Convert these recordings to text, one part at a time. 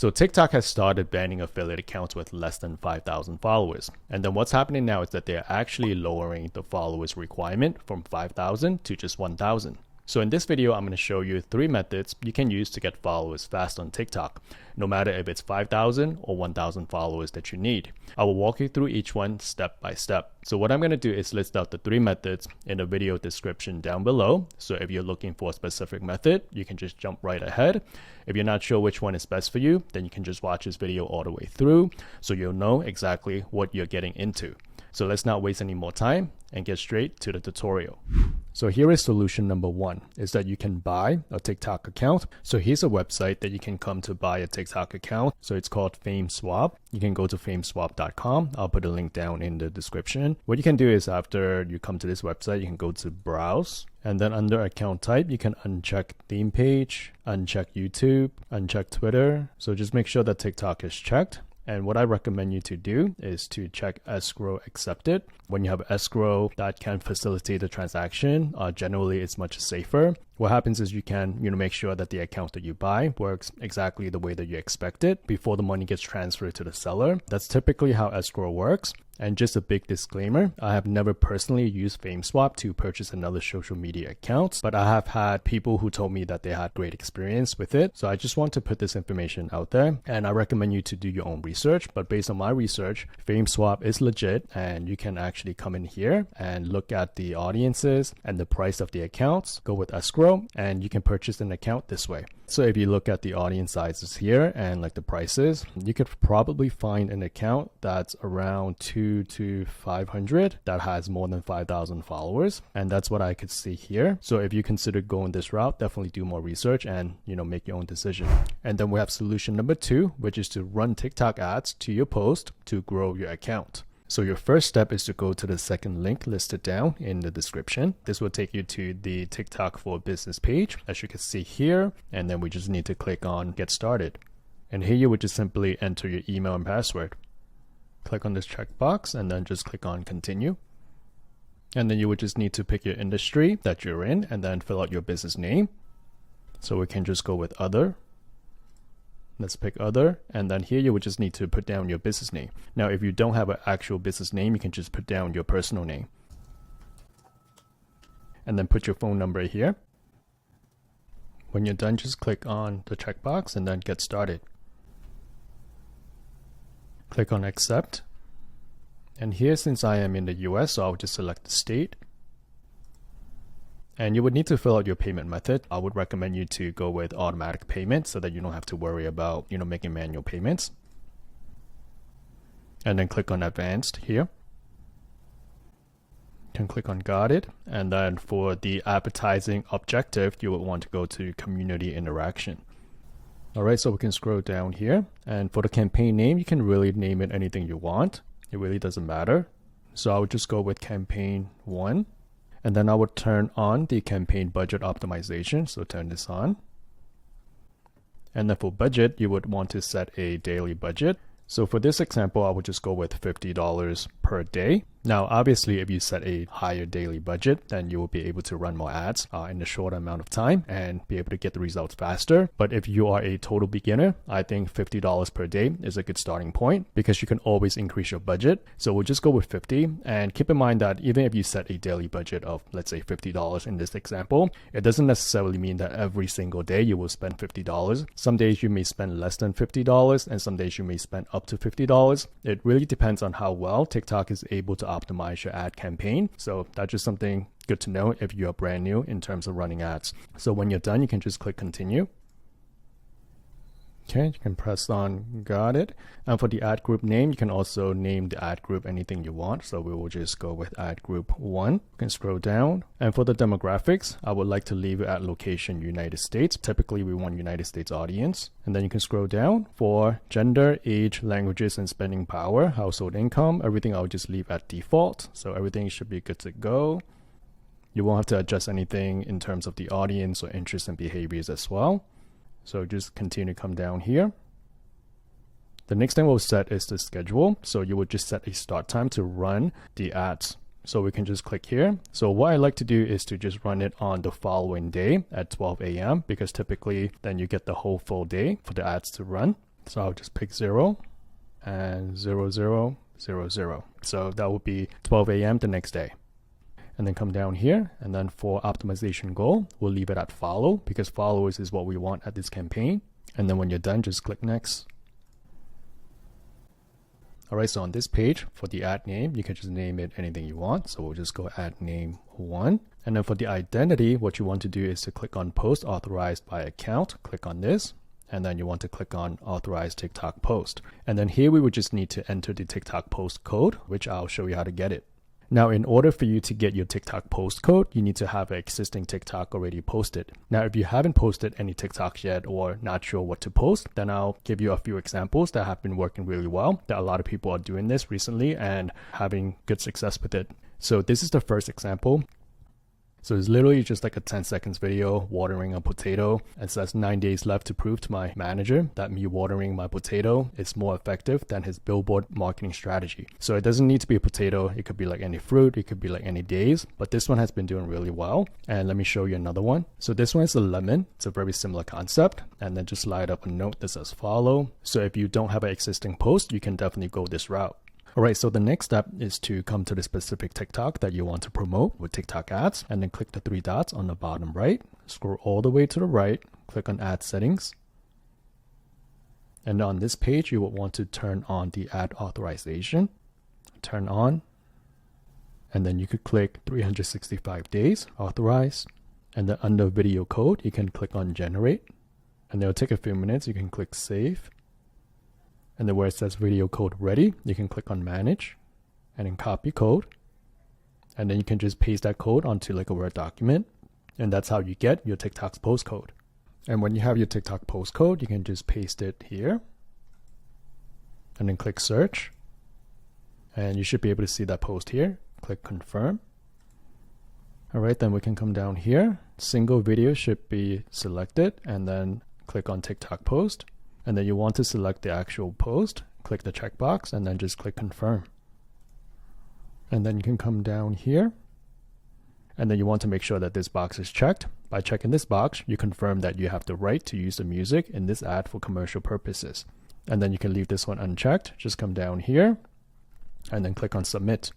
So TikTok has started banning affiliate accounts with less than 5,000 followers. And then what's happening now is that they're actually lowering the followers requirement from 5,000 to just 1,000. So in this video, I'm going to show you 3 methods you can use to get followers fast on TikTok, no matter if it's 5,000 or 1,000 followers that you need. I will walk you through each one step by step. So what I'm going to do is list out the 3 methods in the video description down below. So if you're looking for a specific method, you can just jump right ahead. If you're not sure which one is best for you, then you can just watch this video all the way through so you'll know exactly what you're getting into. So let's not waste any more time and get straight to the tutorial. So here is solution number 1, is that you can buy a TikTok account. So here's a website that you can come to buy a TikTok account. So it's called FameSwap. You can go to fameswap.com. I'll put a link down in the description. What you can do is after you come to this website, you can go to browse, and then under account type, you can uncheck theme page, uncheck YouTube, uncheck Twitter. So just make sure that TikTok is checked. And what I recommend you to do is to check escrow accepted. When you have escrow that can facilitate the transaction, generally it's much safer. What happens is you can make sure that the account that you buy works exactly the way that you expect it before the money gets transferred to the seller. That's typically how escrow works. And just a big disclaimer, I have never personally used FameSwap to purchase another social media account, but I have had people who told me that they had great experience with it. So I just want to put this information out there, and I recommend you to do your own research. But based on my research, FameSwap is legit, and you can actually come in here and look at the audiences and the price of the accounts, go with escrow, and you can purchase an account this way. So if you look at the audience sizes here and like the prices, you could probably find an account that's around 200 to 500 that has more than 5,000 followers. And that's what I could see here. So if you consider going this route, definitely do more research and, make your own decision. And then we have solution number 2, which is to run TikTok ads to your post to grow your account. So your first step is to go to the second link listed down in the description. This will take you to the TikTok for Business page, as you can see here. And then we just need to click on Get Started. And here you would just simply enter your email and password. Click on this checkbox and then just click on Continue. And then you would just need to pick your industry that you're in and then fill out your business name. So we can just go with Other. Let's pick Other, and then here you would just need to put down your business name. Now, if you don't have an actual business name, you can just put down your personal name. And then put your phone number here. When you're done, just click on the checkbox and then Get Started. Click on Accept. And here, since I am in the US, so I'll just select the state. And you would need to fill out your payment method. I would recommend you to go with automatic payment so that you don't have to worry about, making manual payments. And then click on Advanced here. You can click on Got It. And then for the advertising objective, you would want to go to Community Interaction. All right, so we can scroll down here. And for the campaign name, you can really name it anything you want. It really doesn't matter. So I would just go with Campaign 1. And then I would turn on the campaign budget optimization. So turn this on. And then for budget, you would want to set a daily budget. So for this example, I would just go with $50 per day. Now, obviously, if you set a higher daily budget, then you will be able to run more ads in a shorter amount of time and be able to get the results faster. But if you are a total beginner, I think $50 per day is a good starting point because you can always increase your budget. So we'll just go with 50. And keep in mind that even if you set a daily budget of, let's say, $50 in this example, it doesn't necessarily mean that every single day you will spend $50. Some days you may spend less than $50 and some days you may spend up to $50. It really depends on how well TikTok is able to optimize your ad campaign. So that's just something good to know if you are brand new in terms of running ads. So when you're done, you can just click Continue. Okay, you can press on Got It. And for the ad group name, you can also name the ad group anything you want. So we will just go with ad group 1. You can scroll down. And for the demographics, I would like to leave it at location United States. Typically, we want United States audience. And then you can scroll down for gender, age, languages, and spending power, household income. Everything I'll just leave at default. So everything should be good to go. You won't have to adjust anything in terms of the audience or interests and behaviors as well. So just continue to come down here. The next thing we'll set is the schedule. So you would just set a start time to run the ads. So we can just click here. So what I like to do is to just run it on the following day at 12 a.m. because typically then you get the whole full day for the ads to run. So I'll just pick 0 and 0000. So that would be 12 a.m. the next day. And then come down here, and then for optimization goal, we'll leave it at follow because followers is what we want at this campaign. And then when you're done, just click next. All right, so on this page for the ad name, you can just name it anything you want. So we'll just go ad name 1. And then for the identity, what you want to do is to click on post authorized by account, click on this. And then you want to click on authorized TikTok post. And then here we would just need to enter the TikTok post code, which I'll show you how to get it. Now, in order for you to get your TikTok post code, you need to have an existing TikTok already posted. Now, if you haven't posted any TikToks yet or not sure what to post, then I'll give you a few examples that have been working really well. That a lot of people are doing this recently and having good success with it. So this is the first example. So it's literally just like a 10 seconds video watering a potato. It says 9 days left to prove to my manager that me watering my potato is more effective than his billboard marketing strategy. So it doesn't need to be a potato. It could be like any fruit. It could be like any days. But this one has been doing really well. And let me show you another one. So this one is a lemon. It's a very similar concept. And then just slide up a note that says follow. So if you don't have an existing post, you can definitely go this route. All right, so the next step is to come to the specific TikTok that you want to promote with TikTok ads, and then click the 3 dots on the bottom right, scroll all the way to the right, click on ad settings. And on this page, you will want to turn on the ad authorization, turn on, and then you could click 365 days authorized. And then under video code, you can click on generate, and it'll take a few minutes. You can click save. And then where it says video code ready, you can click on manage and then copy code. And then you can just paste that code onto like a Word document. And that's how you get your TikTok's post code. And when you have your TikTok post code, you can just paste it here and then click search. And you should be able to see that post here. Click confirm. All right, then we can come down here. Single video should be selected and then click on TikTok post. And then you want to select the actual post, click the checkbox, and then just click confirm. And then you can come down here. And then you want to make sure that this box is checked. By checking this box, you confirm that you have the right to use the music in this ad for commercial purposes. And then you can leave this one unchecked. Just come down here and then click on submit.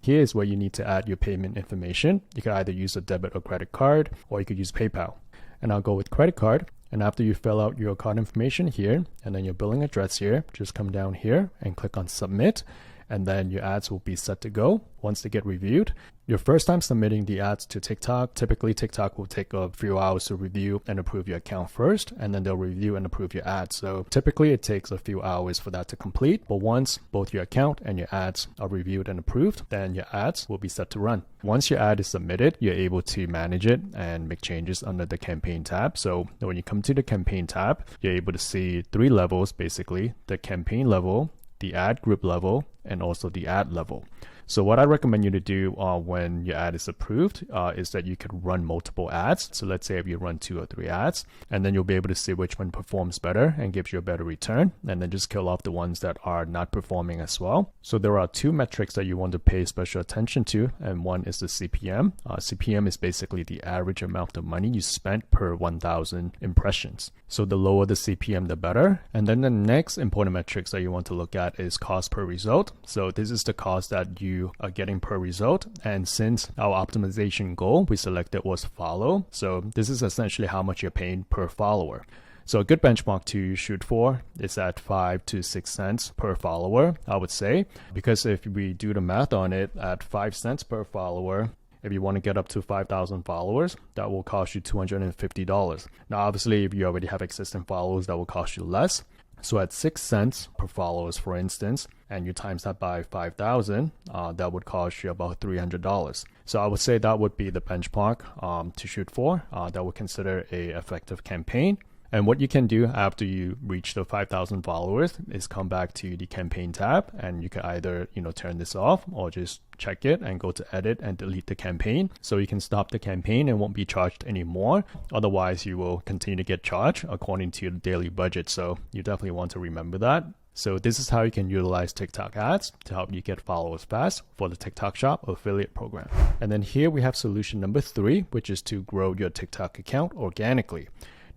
Here is where you need to add your payment information. You can either use a debit or credit card, or you could use PayPal. And I'll go with credit card. And after you fill out your card information here, and then your billing address here, just come down here and click on submit. And then your ads will be set to go once they get reviewed. Your first time submitting the ads to TikTok, typically TikTok will take a few hours to review and approve your account first, and then they'll review and approve your ads. So typically it takes a few hours for that to complete. But once both your account and your ads are reviewed and approved, then your ads will be set to run. Once your ad is submitted, you're able to manage it and make changes under the campaign tab. So when you come to the campaign tab, you're able to see 3 levels, basically the campaign level, the ad group level, and also the ad level. So what I recommend you to do when your ad is approved is that you could run multiple ads. So let's say if you run 2 or 3 ads, and then you'll be able to see which one performs better and gives you a better return, and then just kill off the ones that are not performing as well. So there are 2 metrics that you want to pay special attention to, and one is the CPM. CPM is basically the average amount of money you spent per 1,000 impressions. So the lower the CPM, the better. And then the next important metrics that you want to look at is cost per result. So this is the cost that you are getting per result. And since our optimization goal we selected was follow, so this is essentially how much you're paying per follower. So a good benchmark to shoot for is at 5 to 6 cents per follower, I would say, because if we do the math on it at 5 cents per follower, if you want to get up to 5,000 followers, that will cost you $250. Now, obviously, if you already have existing followers, that will cost you less. So at 6 cents per followers, for instance, and you times that by 5,000, that would cost you about $300. So I would say that would be the benchmark to shoot for. That would consider a effective campaign. And what you can do after you reach the 5,000 followers is come back to the campaign tab, and you can either, turn this off or just check it and go to edit and delete the campaign. So you can stop the campaign and won't be charged anymore. Otherwise, you will continue to get charged according to your daily budget. So you definitely want to remember that. So this is how you can utilize TikTok ads to help you get followers fast for the TikTok Shop affiliate program. And then here we have solution number 3, which is to grow your TikTok account organically.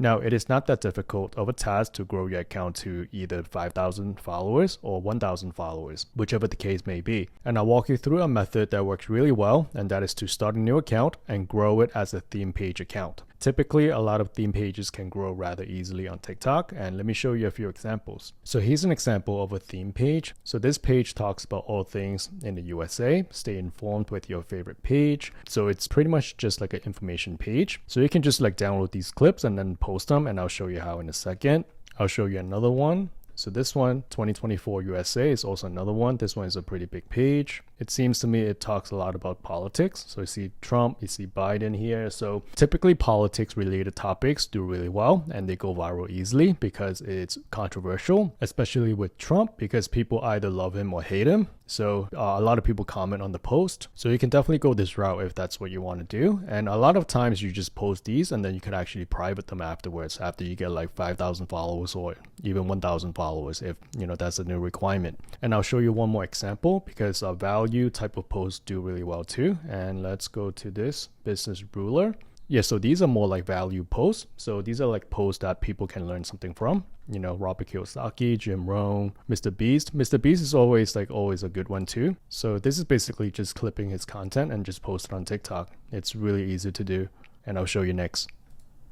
Now, it is not that difficult of a task to grow your account to either 5,000 followers or 1,000 followers, whichever the case may be. And I'll walk you through a method that works really well, and that is to start a new account and grow it as a theme page account. Typically, a lot of theme pages can grow rather easily on TikTok, and let me show you a few examples. So here's an example of a theme page. So this page talks about all things in the USA. Stay informed with your favorite page. So it's pretty much just like an information page. So you can just like download these clips and then post them, and I'll show you how in a second. I'll show you another one. So this one, 2024 USA, is also another one. This one is a pretty big page. It seems to me it talks a lot about politics. So you see Trump, you see Biden here. So typically politics related topics do really well and they go viral easily because it's controversial, especially with Trump, because people either love him or hate him. So a lot of people comment on the post. So you can definitely go this route if that's what you want to do. And a lot of times you just post these and then you can actually private them afterwards after you get like 5,000 followers or even 1,000 followers if that's a new requirement. And I'll show you one more example because value type of posts do really well too. And let's go to this business ruler. Yeah, so these are more like value posts. So these are like posts that people can learn something from. Robert Kiyosaki, Jim Rohn, Mr. Beast. Mr. Beast is always a good one too. So this is basically just clipping his content and just post it on TikTok. It's really easy to do, and I'll show you next.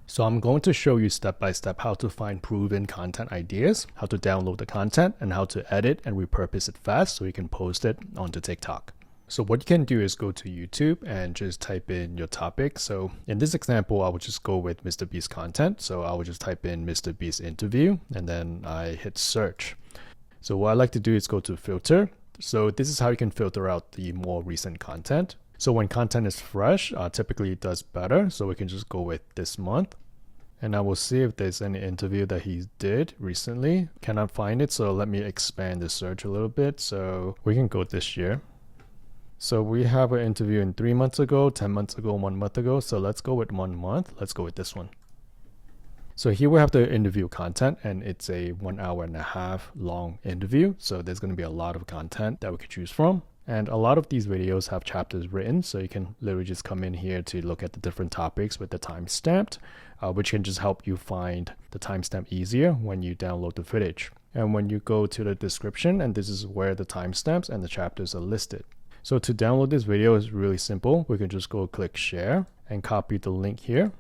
So I'm going to show you step by step how to find proven content ideas, how to download the content, and how to edit and repurpose it fast so you can post it onto TikTok. So what you can do is go to YouTube and just type in your topic. So in this example, I would just go with Mr. Beast content. So I would just type in Mr. Beast interview and then I hit search. So what I like to do is go to filter. So this is how you can filter out the more recent content. So when content is fresh, typically it does better. So we can just go with this month. And I will see if there's any interview that he did recently. Cannot find it. So let me expand the search a little bit. So we can go this year. So we have an interview in 3 months ago, 10 months ago, 1 month ago. So let's go with 1 month. Let's go with this one. So here we have the interview content and it's a 1.5 hour long interview. So there's going to be a lot of content that we could choose from. And a lot of these videos have chapters written. So you can literally just come in here to look at the different topics with the time stamped, which can just help you find the timestamp easier when you download the footage. And when you go to the description, and this is where the timestamps and the chapters are listed. So to download this video is really simple. We can just go click share and copy the link here.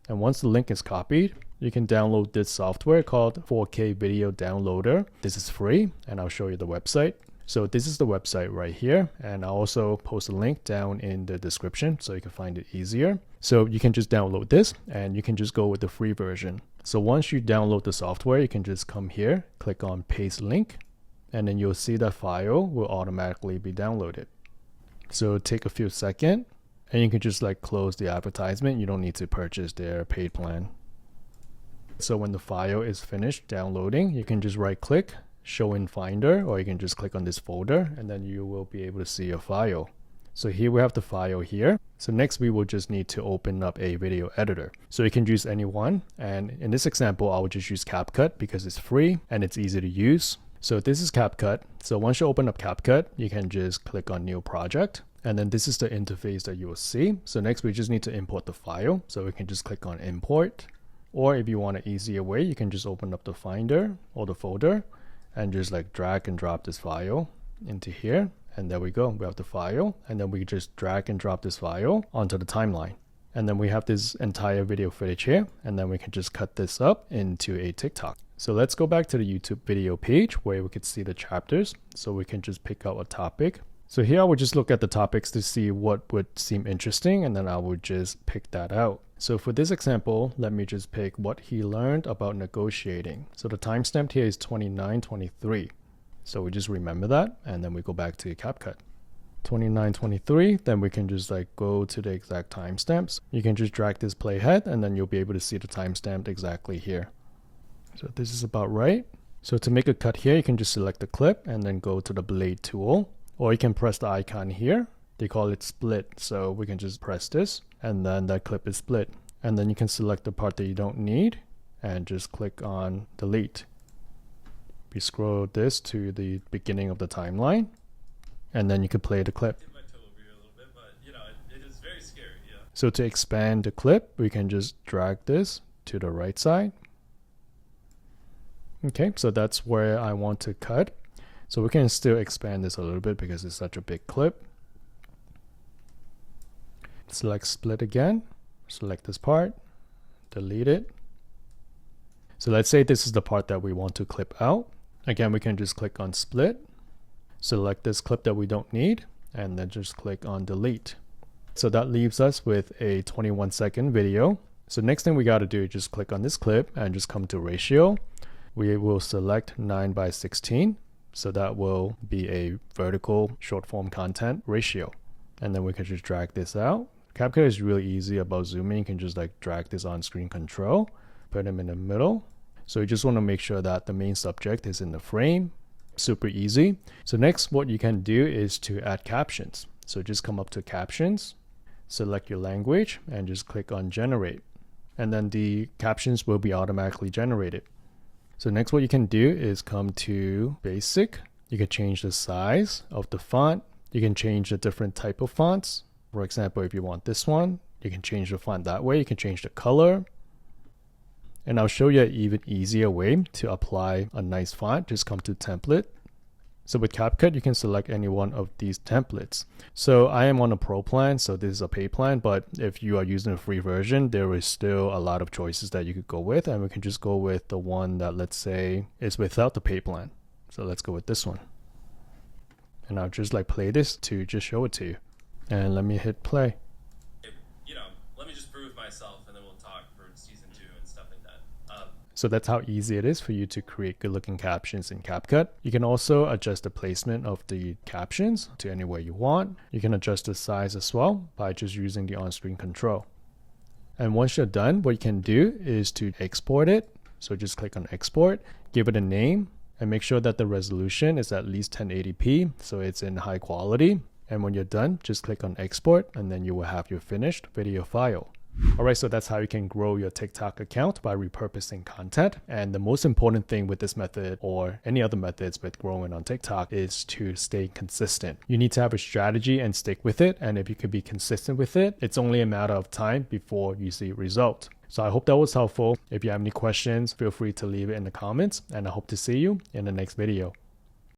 And once the link is copied, you can download this software called 4K Video Downloader. This is free and I'll show you the website. So this is the website right here. And I'll also post a link down in the description so you can find it easier. So you can just download this and you can just go with the free version. So once you download the software, you can just come here, click on paste link, and then you'll see that file will automatically be downloaded. So take a few seconds and you can just like close the advertisement. You don't need to purchase their paid plan. So when the file is finished downloading, you can just right click, show in Finder, or you can just click on this folder and then you will be able to see your file. So here we have the file here. So next we will just need to open up a video editor. So you can use any one. And in this example, I will just use CapCut because it's free and it's easy to use. So this is CapCut. So once you open up CapCut, you can just click on new project. And then this is the interface that you will see. So next we just need to import the file. So we can just click on import. Or if you want an easier way, you can just open up the Finder or the folder and just like drag and drop this file into here. And there we go. We have the file. And then we just drag and drop this file onto the timeline. And then we have this entire video footage here. And then we can just cut this up into a TikTok. So let's go back to the YouTube video page where we could see the chapters. So we can just pick out a topic. So here I would just look at the topics to see what would seem interesting. And then I would just pick that out. So for this example, let me just pick what he learned about negotiating. So the timestamp here is 29:23. So we just remember that. And then we go back to CapCut. 29:23, then we can just like go to the exact timestamps. You can just drag this playhead and then you'll be able to see the timestamp exactly here. So this is about right. So to make a cut here, you can just select the clip and then go to the blade tool, or you can press the icon here. They call it split. So we can just press this and then that clip is split. And then you can select the part that you don't need and just click on delete. We scroll this to the beginning of the timeline and then you can play the clip. So to expand the clip, we can just drag this to the right side. Okay, so that's where I want to cut. So we can still expand this a little bit because it's such a big clip. Select split again, select this part, delete it. So let's say this is the part that we want to clip out. Again, we can just click on split, select this clip that we don't need, and then just click on delete. So that leaves us with a 21-second video. So next thing we got to do is just click on this clip and just come to ratio. We will select 9:16. So that will be a vertical short form content ratio. And then we can just drag this out. CapCut is really easy about zooming. You can just like drag this on screen control, put them in the middle. So you just want to make sure that the main subject is in the frame. Super easy. So next, what you can do is to add captions. So just come up to captions, select your language, and just click on generate. And then the captions will be automatically generated. So next, what you can do is come to basic. You can change the size of the font. You can change the different type of fonts. For example, if you want this one, you can change the font that way. You can change the color. And I'll show you an even easier way to apply a nice font. Just come to template. So with CapCut, you can select any one of these templates. So I am on a pro plan, so this is a pay plan, but if you are using a free version, there is still a lot of choices that you could go with, and we can just go with the one that, let's say, is without the pay plan. So let's go with this one. And I'll just like play this to just show it to you. And let me hit play. You know, let me just prove myself, and then we'll talk for season 2 and stuff like that. So that's how easy it is for you to create good looking captions in CapCut. You can also adjust the placement of the captions to anywhere you want. You can adjust the size as well by just using the on-screen control. And once you're done, what you can do is to export it. So just click on export, give it a name, and make sure that the resolution is at least 1080p, so it's in high quality. And when you're done, just click on export, and then you will have your finished video file. Alright, so that's how you can grow your TikTok account by repurposing content. And the most important thing with this method or any other methods with growing on TikTok is to stay consistent. You need to have a strategy and stick with it. And if you could be consistent with it, it's only a matter of time before you see results. So I hope that was helpful. If you have any questions, feel free to leave it in the comments, and I hope to see you in the next video.